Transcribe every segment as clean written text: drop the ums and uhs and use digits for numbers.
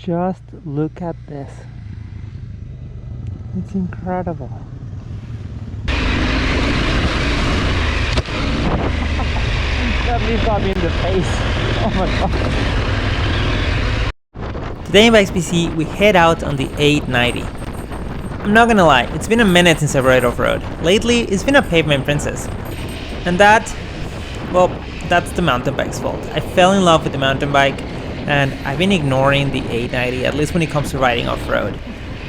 Just look at this. It's incredible. Somebody got me in the face. Oh my god. Today in Bikes PC, we head out on the 890. I'm not gonna lie, it's been a minute since I've rode off-road. Lately, it's been a pavement princess. And that, well, that's the mountain bike's fault. I fell in love with the mountain bike, and I've been ignoring the 890, at least when it comes to riding off-road.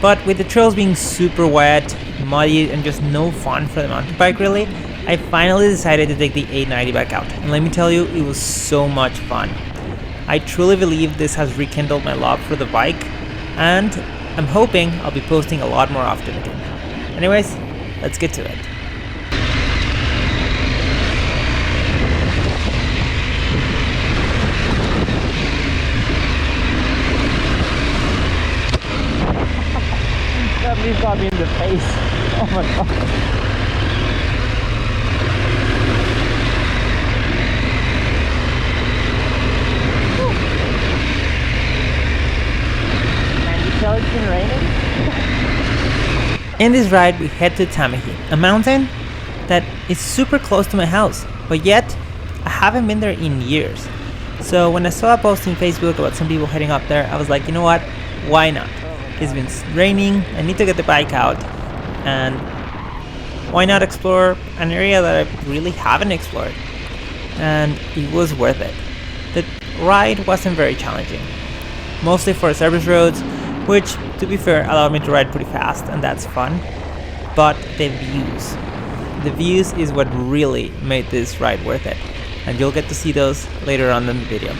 But with the trails being super wet, muddy, and just no fun for the mountain bike really, I finally decided to take the 890 back out. And let me tell you, it was so much fun. I truly believe this has rekindled my love for the bike, and I'm hoping I'll be posting a lot more often again. Anyways, let's get to it. Somebody got me in the face. Oh my god. Man, you tell it's been raining? In this ride, we head to Tamihi, a mountain that is super close to my house, but yet I haven't been there in years. So when I saw a post on Facebook about some people heading up there, I was like, you know what? Why not? It's been raining, I need to get the bike out, and why not explore an area that I really haven't explored? And it was worth it. The ride wasn't very challenging, mostly for service roads, which, to be fair, allowed me to ride pretty fast, and that's fun. But the views is what really made this ride worth it, and you'll get to see those later on in the video.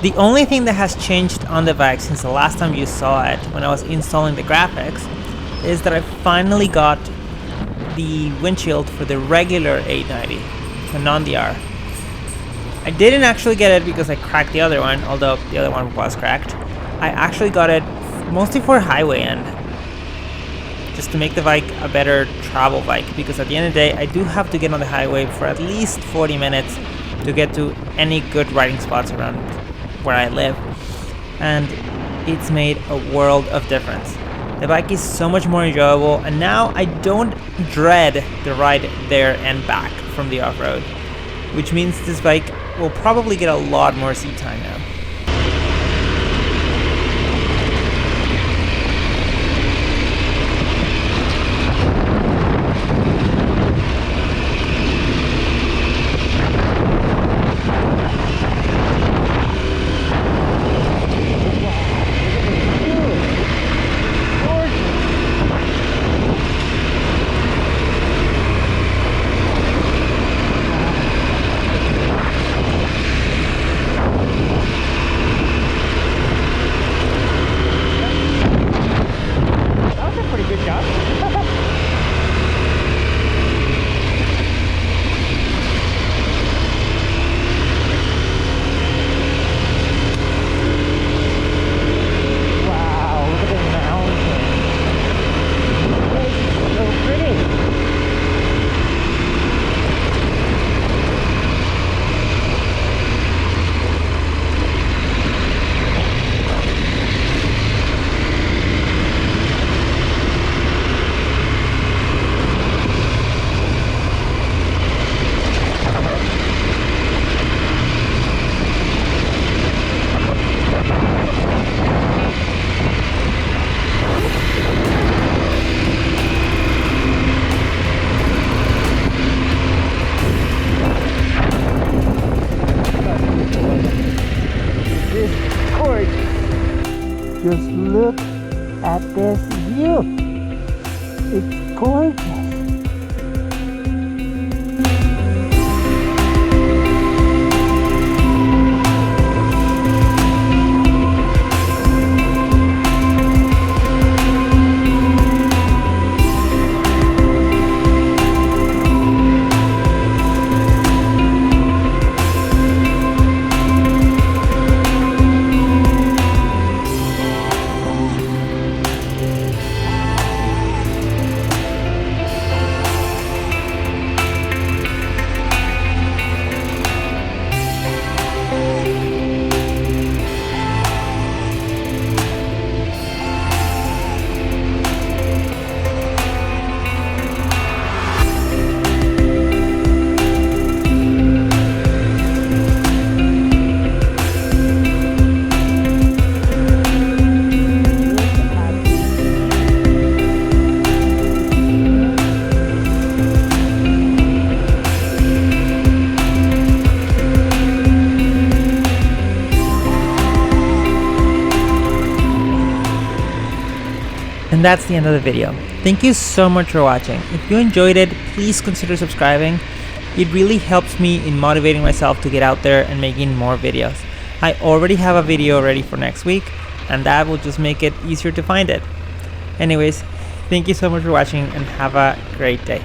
The only thing that has changed on the bike since the last time you saw it, when I was installing the graphics, is that I finally got the windshield for the regular 890, the non-DR. I didn't actually get it because I cracked the other one, although the other one was cracked. I actually got it mostly for highway end, just to make the bike a better travel bike, because at the end of the day, I do have to get on the highway for at least 40 minutes to get to any good riding spots around where I live, and it's made a world of difference. The bike is so much more enjoyable, and now I don't dread the ride there and back from the off-road, which means this bike will probably get a lot more seat time now. Just look at this view. It's gorgeous. And that's the end of the video. Thank you so much for watching. If you enjoyed it, please consider subscribing. It really helps me in motivating myself to get out there and making more videos. I already have a video ready for next week, and that will just make it easier to find it. Anyways, thank you so much for watching and have a great day.